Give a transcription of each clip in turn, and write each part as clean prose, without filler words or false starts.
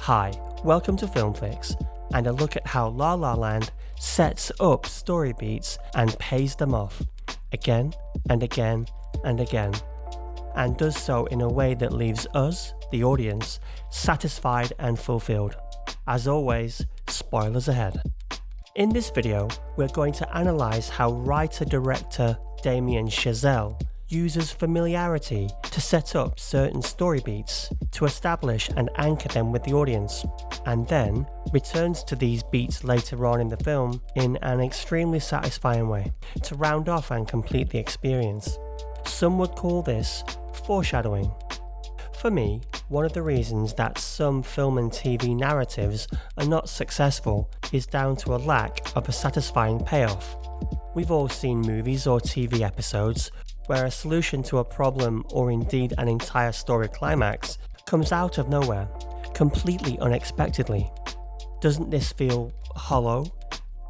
Hi, welcome to Film Fix, and a look at how La La Land sets up story beats and pays them off, again and again and again, and does so in a way that leaves us, the audience, satisfied and fulfilled. As always, spoilers ahead. In this video, we're going to analyse how writer-director Damien Chazelle uses familiarity to set up certain story beats to establish and anchor them with the audience, and then returns to these beats later on in the film in an extremely satisfying way to round off and complete the experience. Some would call this foreshadowing. For me, one of the reasons that some film and TV narratives are not successful is down to a lack of a satisfying payoff. We've all seen movies or TV episodes where a solution to a problem, or indeed an entire story climax, comes out of nowhere, completely unexpectedly. Doesn't this feel hollow,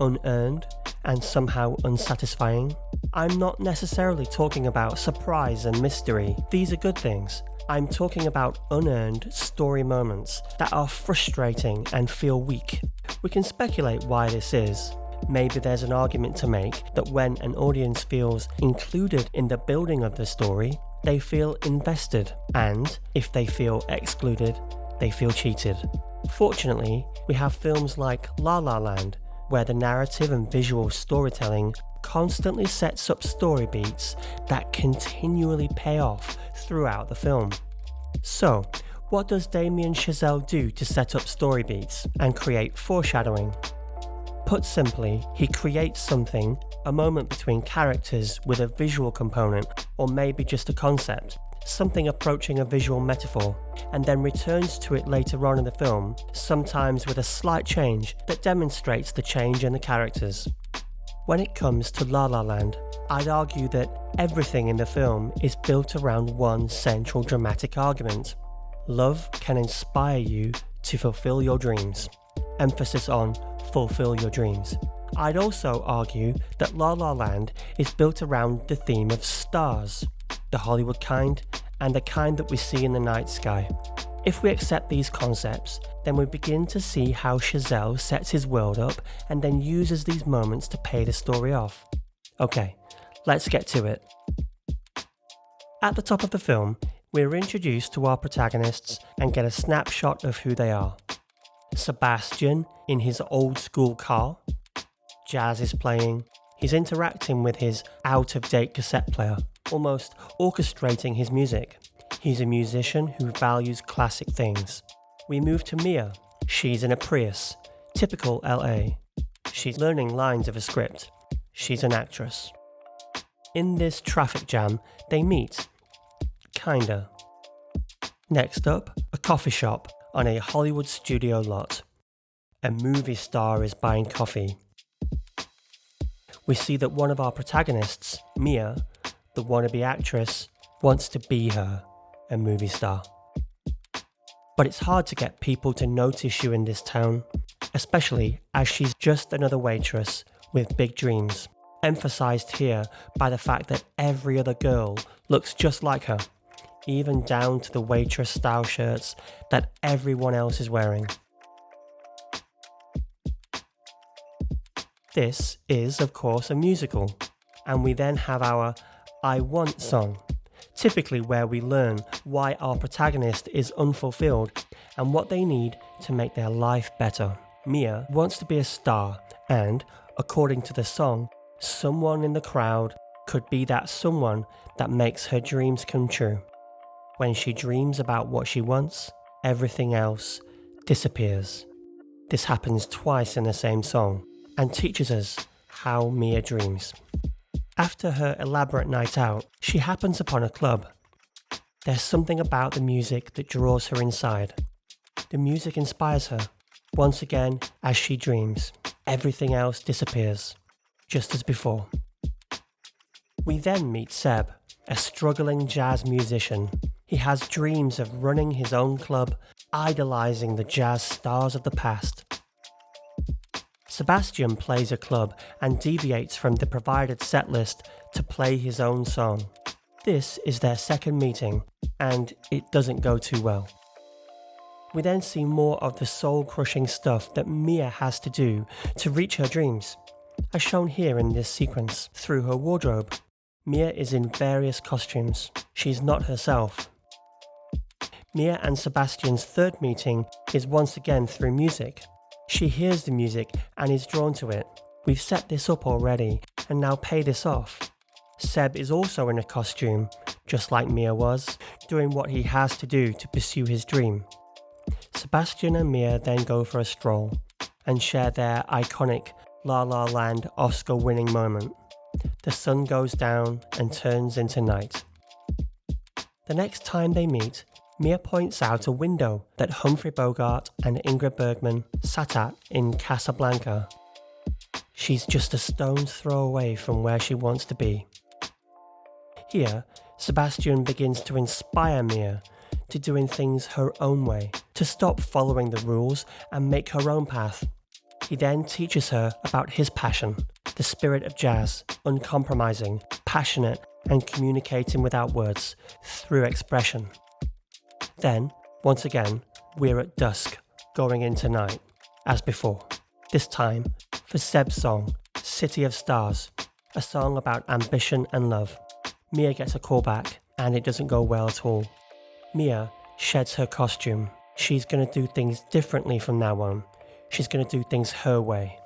unearned, and somehow unsatisfying? I'm not necessarily talking about surprise and mystery. These are good things. I'm talking about unearned story moments that are frustrating and feel weak. We can speculate why this is. Maybe there's an argument to make that when an audience feels included in the building of the story, they feel invested, and if they feel excluded, they feel cheated. Fortunately, we have films like La La Land, where the narrative and visual storytelling constantly sets up story beats that continually pay off throughout the film. So, what does Damien Chazelle do to set up story beats and create foreshadowing? Put simply, he creates something, a moment between characters with a visual component, or maybe just a concept, something approaching a visual metaphor, and then returns to it later on in the film, sometimes with a slight change that demonstrates the change in the characters. When it comes to La La Land, I'd argue that everything in the film is built around one central dramatic argument. Love can inspire you to fulfill your dreams. Emphasis on fulfill your dreams. I'd also argue that La La Land is built around the theme of stars, the Hollywood kind and the kind that we see in the night sky. If we accept these concepts, then we begin to see how Chazelle sets his world up and then uses these moments to pay the story off. Okay, let's get to it. At the top of the film, we're introduced to our protagonists and get a snapshot of who they are. Sebastian in his old school car, jazz is playing, he's interacting with his out-of-date cassette player, almost orchestrating his music. He's a musician who values classic things. We move to Mia. She's in a Prius, typical LA. She's learning lines of a script. She's an actress. In this traffic jam, they meet. Kinda. Next up, a coffee shop on a Hollywood studio lot. A movie star is buying coffee. We see that one of our protagonists, Mia, the wannabe actress, wants to be her, a movie star. But it's hard to get people to notice you in this town, especially as she's just another waitress with big dreams, emphasized here by the fact that every other girl looks just like her, even down to the waitress style shirts that everyone else is wearing. This is, of course, a musical, and we then have our I Want song, typically where we learn why our protagonist is unfulfilled and what they need to make their life better. Mia wants to be a star, and, according to the song, someone in the crowd could be that someone that makes her dreams come true. When she dreams about what she wants, everything else disappears. This happens twice in the same song and teaches us how Mia dreams. After her elaborate night out, she happens upon a club. There's something about the music that draws her inside. The music inspires her. Once again, as she dreams, everything else disappears, just as before. We then meet Seb, a struggling jazz musician. He has dreams of running his own club, idolizing the jazz stars of the past. Sebastian plays a club and deviates from the provided setlist to play his own song. This is their second meeting, and it doesn't go too well. We then see more of the soul-crushing stuff that Mia has to do to reach her dreams, as shown here in this sequence. Through her wardrobe, Mia is in various costumes. She's not herself. Mia and Sebastian's third meeting is once again through music. She hears the music and is drawn to it. We've set this up already and now pay this off. Seb is also in a costume, just like Mia was, doing what he has to do to pursue his dream. Sebastian and Mia then go for a stroll and share their iconic La La Land Oscar-winning moment. The sun goes down and turns into night. The next time they meet, Mia points out a window that Humphrey Bogart and Ingrid Bergman sat at in Casablanca. She's just a stone's throw away from where she wants to be. Here, Sebastian begins to inspire Mia to doing things her own way, to stop following the rules and make her own path. He then teaches her about his passion, the spirit of jazz, uncompromising, passionate, and communicating without words, through expression. Then, once again, we're at dusk, going into night, as before. This time, for Seb's song, City of Stars, a song about ambition and love. Mia gets a call back, and it doesn't go well at all. Mia sheds her costume. She's going to do things differently from now on. She's going to do things her way.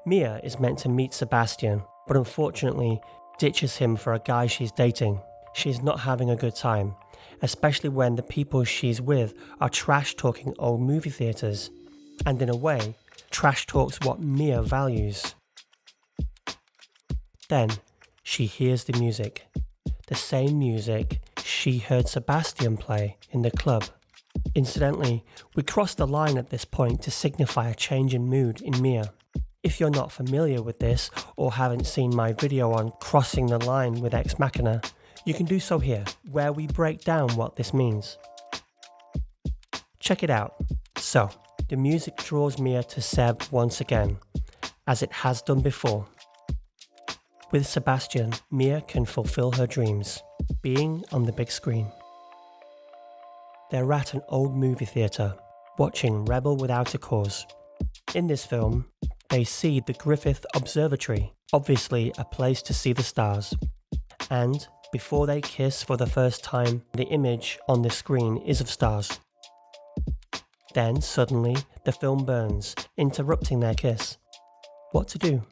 Mia is meant to meet Sebastian, but unfortunately ditches him for a guy she's dating. She's not having a good time, especially when the people she's with are trash-talking old movie theatres, and in a way, trash talks what Mia values. Then, she hears the music. The same music she heard Sebastian play in the club. Incidentally, we cross the line at this point to signify a change in mood in Mia. If you're not familiar with this or haven't seen my video on crossing the line with Ex Machina, you can do so here, where we break down what this means. Check it out. So, the music draws Mia to Seb once again, as it has done before. With Sebastian, Mia can fulfill her dreams, being on the big screen. They're at an old movie theatre, watching Rebel Without a Cause. In this film, they see the Griffith Observatory, obviously a place to see the stars. And, before they kiss for the first time, the image on the screen is of stars. Then, suddenly, the film burns, interrupting their kiss. What to do?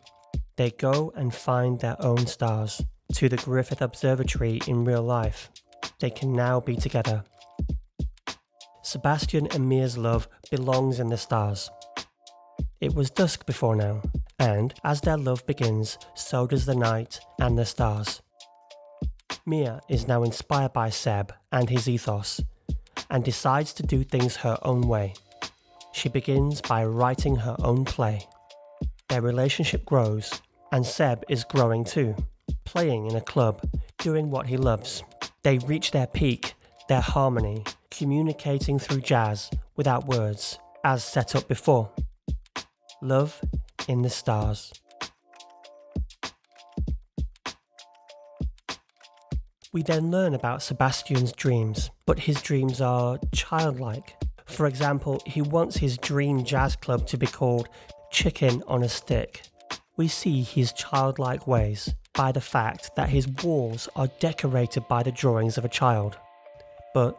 They go and find their own stars. To the Griffith Observatory in real life. They can now be together. Sebastian and Mia's love belongs in the stars. It was dusk before now, and as their love begins, so does the night and the stars. Mia is now inspired by Seb and his ethos, and decides to do things her own way. She begins by writing her own play. Their relationship grows, and Seb is growing too, playing in a club, doing what he loves. They reach their peak, their harmony, communicating through jazz without words, as set up before. Love in the stars. We then learn about Sebastian's dreams, but his dreams are childlike. For example, he wants his dream jazz club to be called Chicken on a Stick. We see his childlike ways by the fact that his walls are decorated by the drawings of a child. But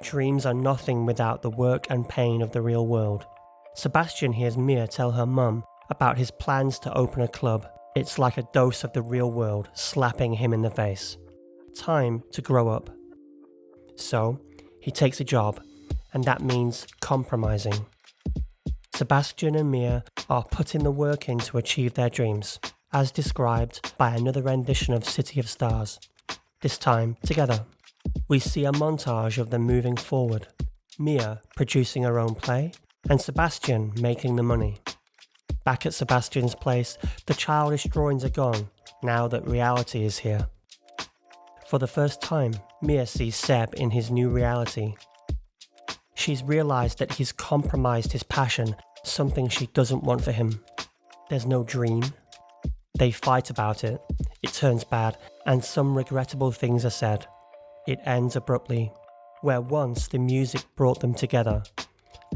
dreams are nothing without the work and pain of the real world. Sebastian hears Mia tell her mum about his plans to open a club. It's like a dose of the real world slapping him in the face. Time to grow up. So, he takes a job, and that means compromising. Sebastian and Mia are putting the work in to achieve their dreams, as described by another rendition of City of Stars, this time together. We see a montage of them moving forward, Mia producing her own play, and Sebastian making the money. Back at Sebastian's place, the childish drawings are gone, now that reality is here. For the first time, Mia sees Seb in his new reality. She's realised that he's compromised his passion, something she doesn't want for him. There's no dream. They fight about it, it turns bad, and some regrettable things are said. It ends abruptly, where once the music brought them together.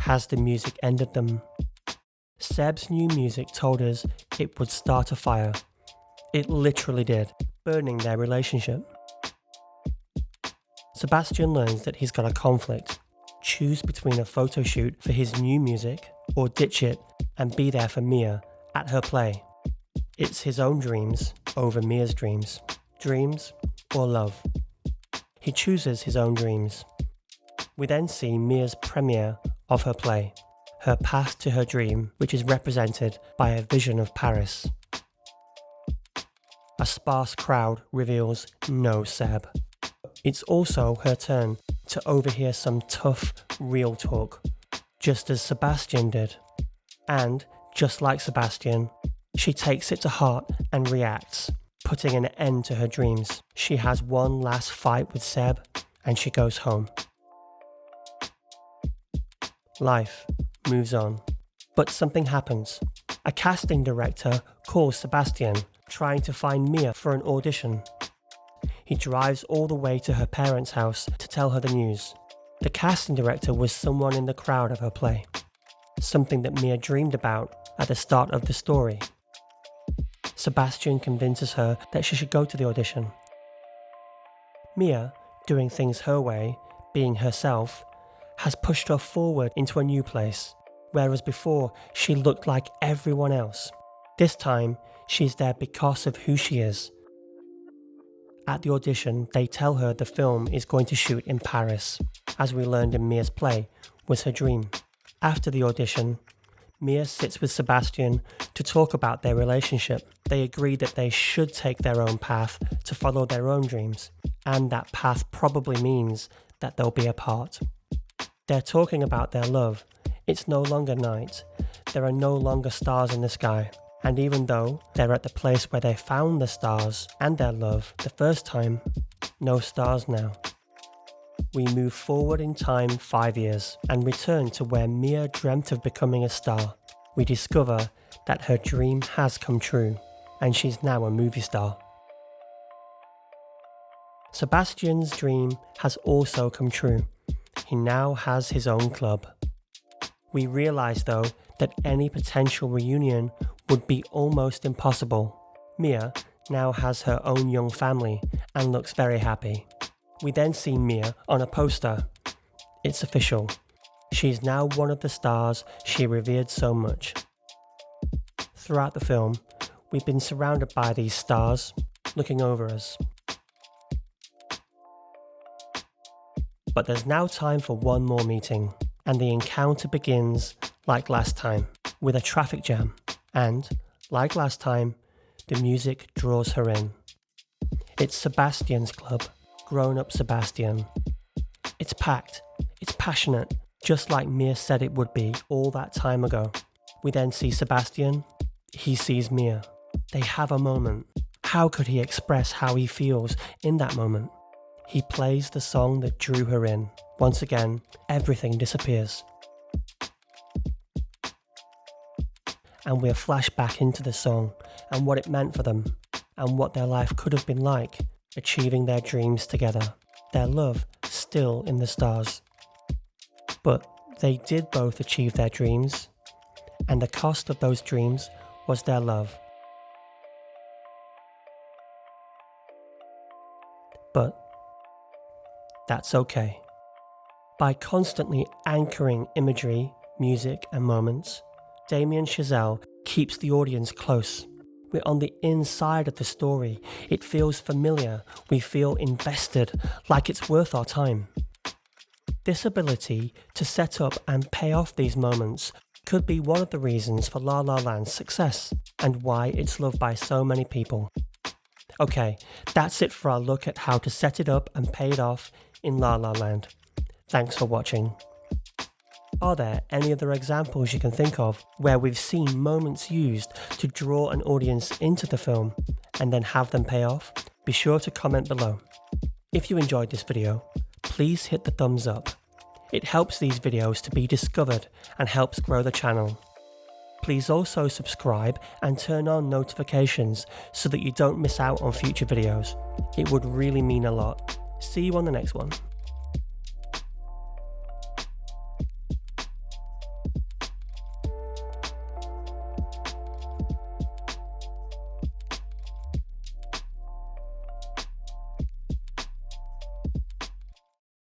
Has the music ended them? Seb's new music told us it would start a fire. It literally did, burning their relationship. Sebastian learns that he's got a conflict. Choose between a photo shoot for his new music or ditch it and be there for Mia at her play. It's his own dreams over Mia's dreams. Dreams or love. He chooses his own dreams. We then see Mia's premiere of her play, her path to her dream, which is represented by a vision of Paris. A sparse crowd reveals no Seb. It's also her turn to overhear some tough, real talk, just as Sebastian did. And, just like Sebastian, she takes it to heart and reacts, putting an end to her dreams. She has one last fight with Seb, and she goes home. Life moves on. But something happens. A casting director calls Sebastian, trying to find Mia for an audition. He drives all the way to her parents' house to tell her the news. The casting director was someone in the crowd of her play. Something that Mia dreamed about at the start of the story. Sebastian convinces her that she should go to the audition. Mia, doing things her way, being herself, has pushed her forward into a new place, whereas before she looked like everyone else. This time, she's there because of who she is. At the audition, they tell her the film is going to shoot in Paris, as we learned in Mia's play, was her dream. After the audition, Mia sits with Sebastian to talk about their relationship. They agree that they should take their own path to follow their own dreams, and that path probably means that they'll be apart. They're talking about their love. It's no longer night. There are no longer stars in the sky. And even though they're at the place where they found the stars and their love the first time, no stars now. We move forward in time 5 years and return to where Mia dreamt of becoming a star. We discover that her dream has come true and she's now a movie star. Sebastian's dream has also come true. He now has his own club. We realise though that any potential reunion would be almost impossible. Mia now has her own young family and looks very happy. We then see Mia on a poster. It's official. She's now one of the stars she revered so much. Throughout the film, we've been surrounded by these stars looking over us. But there's now time for one more meeting, and the encounter begins like last time, with a traffic jam. And, like last time, the music draws her in. It's Sebastian's club, grown-up Sebastian. It's packed, it's passionate, just like Mia said it would be all that time ago. We then see Sebastian, he sees Mia. They have a moment. How could he express how he feels in that moment? He plays the song that drew her in. Once again, everything disappears. And we're flashed back into the song and what it meant for them and what their life could have been like, achieving their dreams together, their love still in the stars. But they did both achieve their dreams, and the cost of those dreams was their love. But that's okay. By constantly anchoring imagery, music and moments, Damien Chazelle keeps the audience close. We're on the inside of the story. It feels familiar. We feel invested, like it's worth our time. This ability to set up and pay off these moments could be one of the reasons for La La Land's success and why it's loved by so many people. Okay, that's it for our look at how to set it up and pay it off in La La Land. Thanks for watching. Are there any other examples you can think of where we've seen moments used to draw an audience into the film and then have them pay off? Be sure to comment below. If you enjoyed this video, please hit the thumbs up. It helps these videos to be discovered and helps grow the channel. Please also subscribe and turn on notifications so that you don't miss out on future videos. It would really mean a lot. See you on the next one.